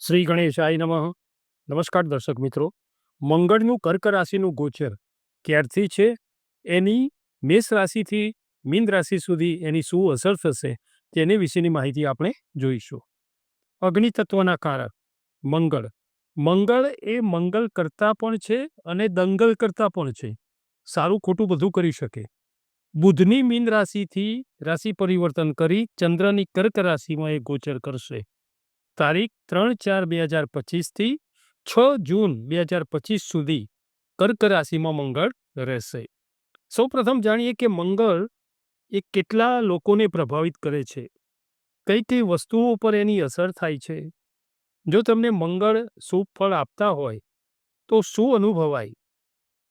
શ્રી ગણેશાય નમઃ. નમસ્કાર દર્શક મિત્રો. મંગળનું કર્ક રાશિનું ગોચર ક્યારથી છે, એની મેષ રાશિથી મીન રાશિ સુધી એની શું અસર થશે તેની વિશેની માહિતી આપણે જોઈશું. અગ્નિ તત્વના કારક મંગળ. મંગળ એ મંગલ કરતા પણ છે અને દંગલ કરતા પણ છે. સારું ખોટું બધું કરી શકે. બુધની મીન રાશિથી રાશિ પરિવર્તન કરી ચંદ્રની કર્ક રાશિમાં એ ગોચર કરશે. તારીખ 3/4/2025 થી 6 જૂન 2025 સુધી કર્ક રાશિમાં મંગળ રહેશે. સૌપ્રથમ જાણીએ કે મંગળ એ કેટલા લોકોને પ્રભાવિત કરે છે, કઈ કઈ વસ્તુઓ પર એની અસર થાય છે. જો તમને મંગળ શુભ ફળ આપતા હોય તો શું અનુભવાય,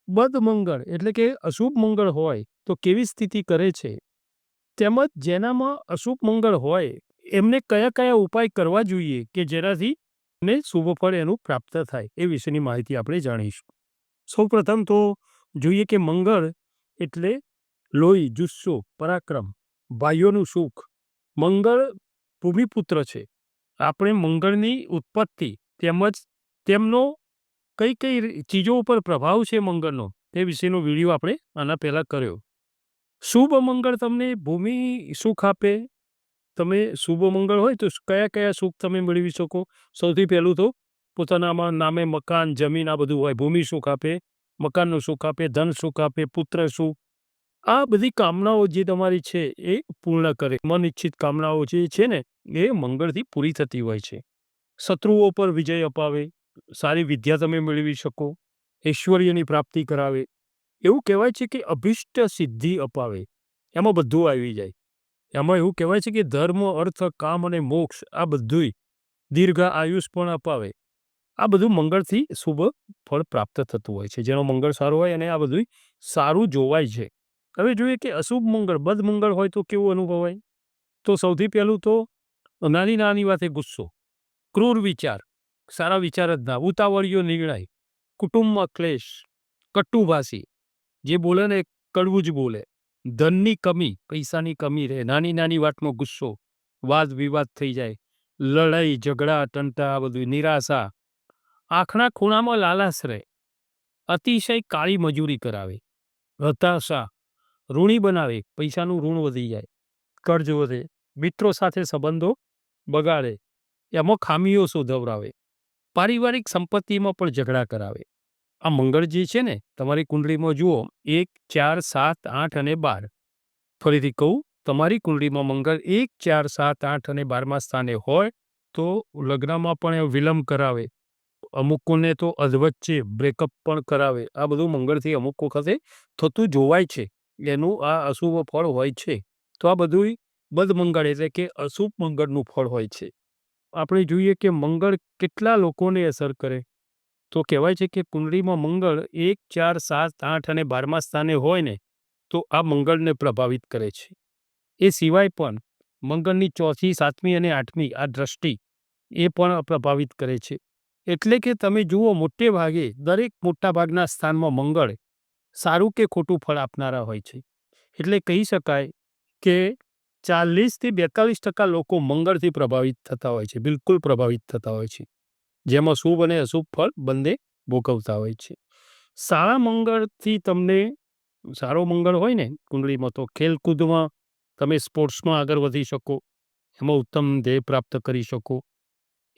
બદ મંગળ એટલે કે અશુભ મંગળ હોય તો કેવી સ્થિતિ કરે છે, તેમજ જેનામાં અશુભ મંગળ હોય એમને કયા કયા ઉપાય કરવા જોઈએ કે જેનાથી ને શુભ ફળ એનું પ્રાપ્ત થાય, એ વિશેની માહિતી આપણે જાણીશું. સૌપ્રથમ તો જોઈએ કે મંગળ એટલે લોહી, જુસ્સો, પરાક્રમ, ભાઈઓનું સુખ. મંગળ ભૂમિપુત્ર છે. આપણે મંગળની ઉત્પત્તિ તેમજ તેમનો કઈ કઈ ચીજો ઉપર પ્રભાવ છે મંગળનો તે વિશેનો વિડીયો આપણે આના પહેલા કર્યો. શુભ મંગળ તમને ભૂમિ સુખ આપે. તમે શુભ મંગળ હોય તો કયા કયા સુખ તમે મેળવી શકો? સૌથી પહેલું તો પોતાના નામે મકાન, જમીન આ બધું હોય. ભૂમિ સુખ આપે, મકાનનું સુખ આપે, ધન સુખ આપે, પુત્ર સુખ. આ બધી કામનાઓ જે તમારી છે એ પૂર્ણ કરે. મન ઈચ્છિત કામનાઓ જે છે ને એ મંગળથી પૂરી થતી હોય છે. શત્રુઓ પર વિજય અપાવે, સારી વિદ્યા તમે મેળવી શકો, ઐશ્વર્યની પ્રાપ્તિ કરાવે. એવું કહેવાય છે કે અભિષ્ટ સિદ્ધિ અપાવે. એમાં બધું આવી જાય. એમાં એવું કહેવાય છે કે ધર્મ, અર્થ, કામ અને મોક્ષ આ બધું દીર્ઘ આયુષ પણ અપાવે. આ બધું મંગળથી શુભ ફળ પ્રાપ્ત થતું હોય છે. જેનો મંગળ સારો હોય અને આ બધું સારું જોવાય છે. હવે જોઈએ કે અશુભ મંગળ, બદ મંગળ હોય તો કેવું અનુભવાય? તો સૌથી પહેલું તો નાની નાની વાતે ગુસ્સો, ક્રૂર વિચાર, સારા વિચાર જ ના, ઉતાવળિયો નિર્ણય, કુટુંબમાં ક્લેશ, કટુભાષી, જે બોલે ને કડવું જ બોલે, ધનની કમી, પૈસાની કમી રહે, નાની નાની વાતનો ગુસ્સો, વાદ વિવાદ થઈ જાય, લડાઈ ઝઘડા ટંટા, આ બધું, નિરાશા, આંખના ખૂણામાં લાલાશ રહે, અતિશય કાળી મજૂરી કરાવે, હતાશા, ઋણી બનાવે, પૈસાનું ઋણ વધી જાય, કર્જ વધે, મિત્રો સાથે સંબંધો બગાડે, એમાં ખામીઓ શોધવરાવે, પારિવારિક સંપત્તિમાં પણ ઝઘડા કરાવે. આ મંગળ જે છે ને તમારી કુંડળીમાં જુઓ 1, 4, 7, 8 અને 12. ફરીથી કહું, તમારી કુંડળીમાં મંગળ 1, 4, 7, 8 અને 12મા સ્થાને હોય તો લગ્નમાં પણ વિલંબ કરાવે. અમુકોને તો અધવચ્ચે બ્રેકઅપ પણ કરાવે. આ બધું મંગળથી અમુક વખતે થતું જોવાય છે. એનું આ અશુભ ફળ હોય છે. તો આ બધું બદ મંગળ એટલે કે અશુભ મંગળનું ફળ હોય છે. આપણે જોઈએ કે મંગળ કેટલા લોકોને અસર કરે. તો કહેવાય છે કે કુંડળીમાં મંગળ 1, 4, 7, 8 અને 12મા સ્થાને હોય ને તો આ મંગળને પ્રભાવિત કરે છે. એ સિવાય પણ મંગળની 4મી, 7મી અને 8મી આ દ્રષ્ટિ એ પણ પ્રભાવિત કરે છે. એટલે કે તમે જુઓ મોટે ભાગે દરેક મોટા ભાગના સ્થાનમાં મંગળ સારું કે ખોટું ફળ આપનારા હોય છે. એટલે કહી શકાય કે 40 થી 42% લોકો મંગળથી પ્રભાવિત થતા હોય છે, બિલકુલ પ્રભાવિત થતા હોય છે. જેમાં શુભ અને અશુભ ફળ બંને ભોગવતા હોય છે. સારા મંગળથી તમને સારો મંગળ હોય ને કુંડળીમાં તો ખેલકૂદમાં તમે સ્પોર્ટ્સમાં આગળ વધી શકો, એમાં ઉત્તમ ધ્યેય પ્રાપ્ત કરી શકો.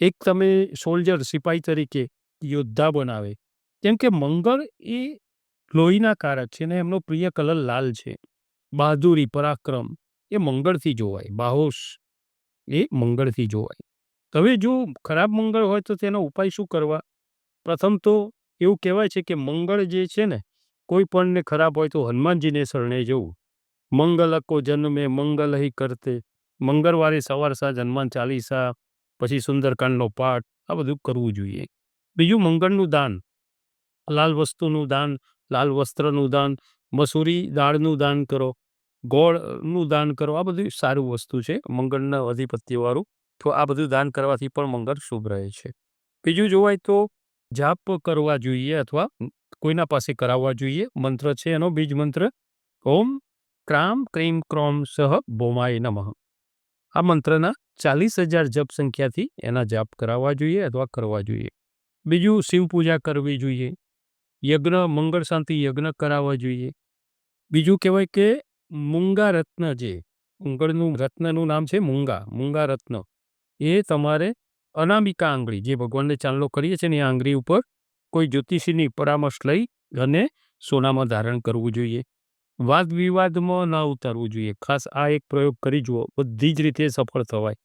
એક તમે સોલ્જર, સિપાહી તરીકે યોદ્ધા બનાવે. કેમ કે મંગળ એ લોહીના કારક છે ને એમનો પ્રિય કલર લાલ છે. બહાદુરી, પરાક્રમ એ મંગળથી જોવાય. બાહોશ એ મંગળથી જોવાય. હવે જો ખરાબ મંગળ હોય તો તેનો ઉપાય શું કરવા? પ્રથમ તો એવું કહેવાય છે કે મંગળ જે છે ને કોઈ પણને ખરાબ હોય તો હનુમાનજીને શરણે જવું. મંગલ કો જન્મે મંગલ હી કરતે. મંગળવારે સવાર સાંજ હનુમાન ચાલીસા, પછી સુંદરકાંડનો પાઠ આ બધું કરવું જોઈએ. બીજું મંગળનું દાન, લાલ વસ્તુનું દાન, લાલ વસ્ત્રનું દાન, મસૂરી દાળનું દાન કરો, ગોળનું દાન કરો. આ બધું સારું વસ્તુ છે મંગળના અધિપત્યવાળું. તો આ બધું દાન કરવાથી પણ મંગળ શુભ રહે છે. બીજું જોવાય તો જાપ કરવા જોઈએ અથવા કોઈના પાસે કરાવવા જોઈએ. મંત્ર છે એનો બીજ મંત્ર ઓમ ક્રામ ક્રીમ ક્રોમ સહ ભૌમાય નમઃ. આ મંત્રના 40,000 જપ સંખ્યાથી એના જાપ કરાવવા જોઈએ અથવા કરવા જોઈએ. બીજું શિવ પૂજા કરવી જોઈએ. યજ્ઞ મંગળ શાંતિ યજ્ઞ કરાવવા જોઈએ. બીજું કહેવાય કે મૂંગા રત્ન જે મંગળનું રત્નનું નામ છે મૂંગા રત્ન એ તમારે અનામિકા આંગળી જે ભગવાનને ચાંદલો કરીએ છીએ ને એ આંગળી ઉપર કોઈ જ્યોતિષીની પરામર્શ લઈ અને સોનામાં ધારણ કરવું જોઈએ. વાદ વિવાદમાં ના ઉતારવું જોઈએ. ખાસ આ એક પ્રયોગ કરી જુઓ, બધી જ રીતે સફળ થવાય.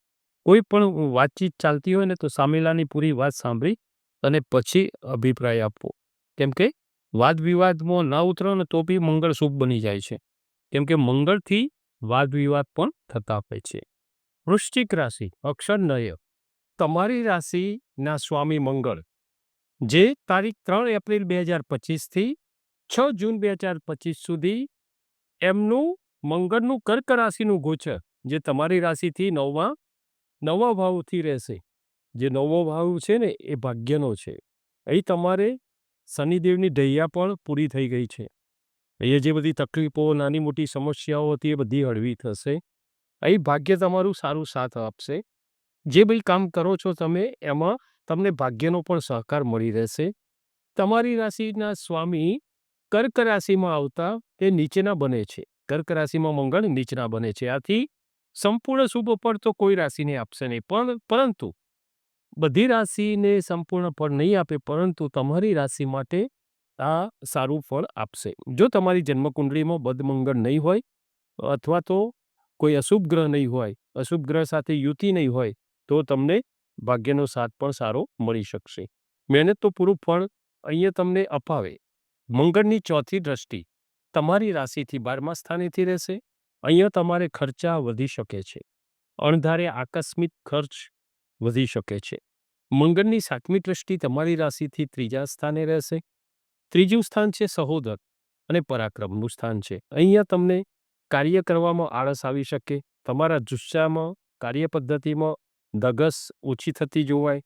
કોઈ પણ વાતચીત ચાલતી હોય ને તો સામેલાની પૂરી વાત સાંભળી અને પછી અભિપ્રાય આપવો. કેમ કે વાદ વિવાદમાં ના ઉતરો ને તો બી મંગળ શુભ બની જાય છે. કેમ કે મંગળથી વાદ વિવાદ પણ થતા હોય છે. વૃશ્ચિક રાશિ અક્ષર નય. તમારી રાશિના સ્વામી મંગળ જે તારીખ 3 એપ્રિલ 2025 6 જૂન 2025 સુધી એમનું મંગળનું કર્ક રાશિનું ગોચર જે તમારી રાશિથી નવા ભાવથી રહેશે. જે નવો ભાવ છે ને એ ભાગ્યનો છે. અહીં તમારે શનિદેવની દૈયા પણ પૂરી થઈ ગઈ છે. અહીંયા જે બધી તકલીફો નાની મોટી સમસ્યાઓ હતી એ બધી હળવી થશે. અહીં ભાગ્ય તમારું સારું સાથ આપશે. જે બી કામ કરો છો તમે એમાં તમને ભાગ્યનો પણ સહકાર મળી રહેશે. તમારી રાશિના સ્વામી કર્ક રાશિમાં આવતા તે નીચેના બને છે. કર્ક રાશિમાં મંગળ નીચના બને છે. આથી સંપૂર્ણ શુભ ફળ તો કોઈ રાશિને આપશે નહીં, પરંતુ બધી રાશિને સંપૂર્ણ ફળ નહીં આપે, પરંતુ તમારી રાશિ માટે આ સારું ફળ આપશે. જો તમારી જન્મકુંડળીમાં બદમંગળ નહીં હોય અથવા તો કોઈ અશુભ ગ્રહ નહીં હોય, અશુભ ગ્રહ સાથે યુતિ નહીં હોય, તો તમને ભાગ્યનો સાથ પણ સારો મળી શકશે. મહેનત તો પૂરું ફળ અહીંયા તમને અપાવે. મંગળની ચોથી દ્રષ્ટિ તમારી રાશિથી 12મા સ્થાનેથી રહેશે. અહીંયા તમારે ખર્ચા વધી શકે છે. અણધારે આકસ્મિક ખર્ચ વધી શકે છે. મંગળની 7મી દ્રષ્ટિ તમારી રાશિથી 3જા સ્થાને રહેશે. 3જું સ્થાન છે સહોદર અને પરાક્રમનું સ્થાન છે. અહીંયા તમને કાર્ય કરવામાં આળસ આવી શકે. તમારા જુસ્સામાં કાર્ય પદ્ધતિમાં ધગસ ઓછી થતી જોવાય.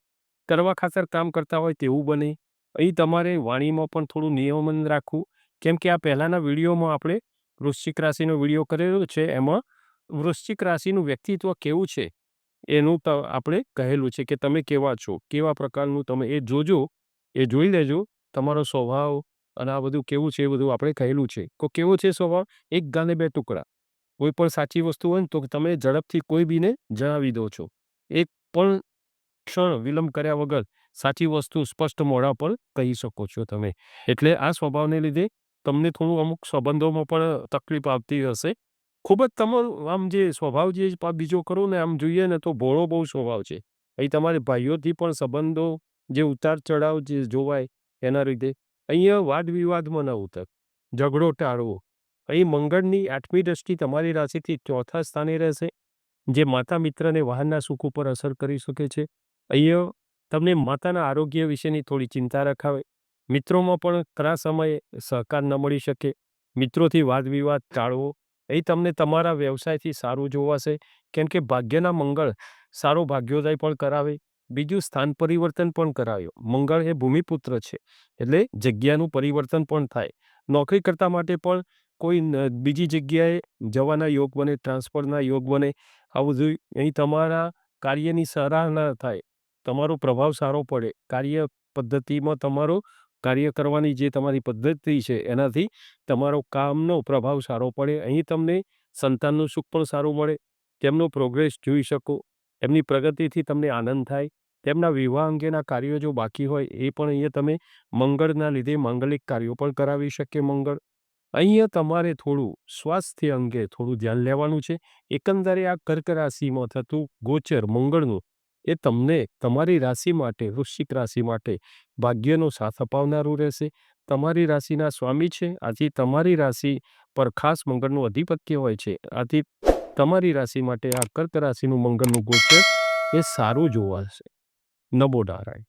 કરવા ખાતર કામ કરતા હોય તેવું બને. અહીં તમારે વાણીમાં પણ થોડું નિયમન રાખવું. કેમ કે આ પહેલાંના વિડીયોમાં આપણે વૃશ્ચિક રાશિનો વિડીયો કરેલો છે. એમાં વૃશ્ચિક રાશિનું વ્યક્તિત્વ કેવું છે એનું આપણે કહેલું છે કે તમે કેવા છો, કેવા પ્રકારનું તમે એ જોજો, એ જોઈ લેજો. તમારો સ્વભાવ અને આ બધું કેવું છે એ બધું આપણે કહેલું છે. કેવો છે સ્વભાવ? એક ગાને બે ટુકડા. કોઈ પણ સાચી વસ્તુ હોય ને તો તમે ઝડપથી કોઈ બીને જણાવી દો છો. એક પણ ક્ષણ વિલંબ કર્યા વગર સાચી વસ્તુ સ્પષ્ટ મોઢા પર કહી શકો છો તમે. એટલે આ સ્વભાવને લીધે તમને થોડું અમુક સંબંધોમાં પણ તકલીફ આવતી હશે. ખૂબ જ તમારું આમ જે સ્વભાવ જે બીજો કરો ને આમ જોઈએ ને તો ભોળો બહુ સ્વભાવ છે. અહીં તમારે ભાઈઓથી પણ સંબંધો જે ઉતાર ચઢાવ જે જોવાય એના લીધે અહીંયા વાદ વિવાદમાં ન ઉતર, ઝઘડો ટાળવો. અહીં મંગળની 8મી દ્રષ્ટિ તમારી રાશિથી 4થા સ્થાને રહેશે. જે માતા મિત્રને વાહનના સુખ ઉપર અસર કરી શકે છે. અહીંયા તમને માતાના આરોગ્ય વિશેની થોડી ચિંતા રખાવે. મિત્રોમાં પણ ખરા સમયે સહકાર ન મળી શકે. મિત્રોથી વાદ વિવાદ ટાળવો. અહીં તમને તમારા વ્યવસાયથી સારું જોવાશે. કેમ કે ભાગ્યના મંગળ સારો ભાગ્યોદય પણ કરાવે. બીજું સ્થાન પરિવર્તન પણ કરાવ્યો. મંગળ એ ભૂમિપુત્ર છે એટલે જગ્યાનું પરિવર્તન પણ થાય. નોકરી કરતા માટે પણ કોઈ બીજી જગ્યાએ જવાના યોગ બને, ટ્રાન્સફરના યોગ બને. આ બધું અહીં તમારા કાર્યની સરાહના થાય, તમારો પ્રભાવ સારો પડે. કાર્ય પદ્ધતિમાં તમારો કાર્ય કરવાની જે તમારી પદ્ધતિ છે એનાથી તમારો કામનો પ્રભાવ સારો પડે. અહીં તમને સંતાનનું સુખ પણ સારું મળે. તેમનો પ્રોગ્રેસ જોઈ શકો. એમની પ્રગતિથી તમને આનંદ થાય. તેમના વિવાહ અંગેના કાર્યો જો બાકી હોય એ પણ અહીંયા તમે મંગળના લીધે માંગલિક કાર્યો પણ કરાવી શકે મંગળ. અહીંયા તમારે થોડું સ્વાસ્થ્ય અંગે થોડું ધ્યાન લેવાનું છે. એકંદરે આ કર્ક રાશિમાં થતું ગોચર મંગળનું એ તમને તમારી રાશિ માટે, વૃશ્ચિક રાશિ માટે ભાગ્યનો સાથ અપાવનારું રહેશે. તમારી રાશિના સ્વામી છે. આથી તમારી રાશિ પર ખાસ મંગળનું અધિપત્ય હોય છે. આથી તમારી રાશિ માટે આ કર્ક રાશિનું મંગળનું ગોચર એ સારું જોવાશે. નમો નારાયણ.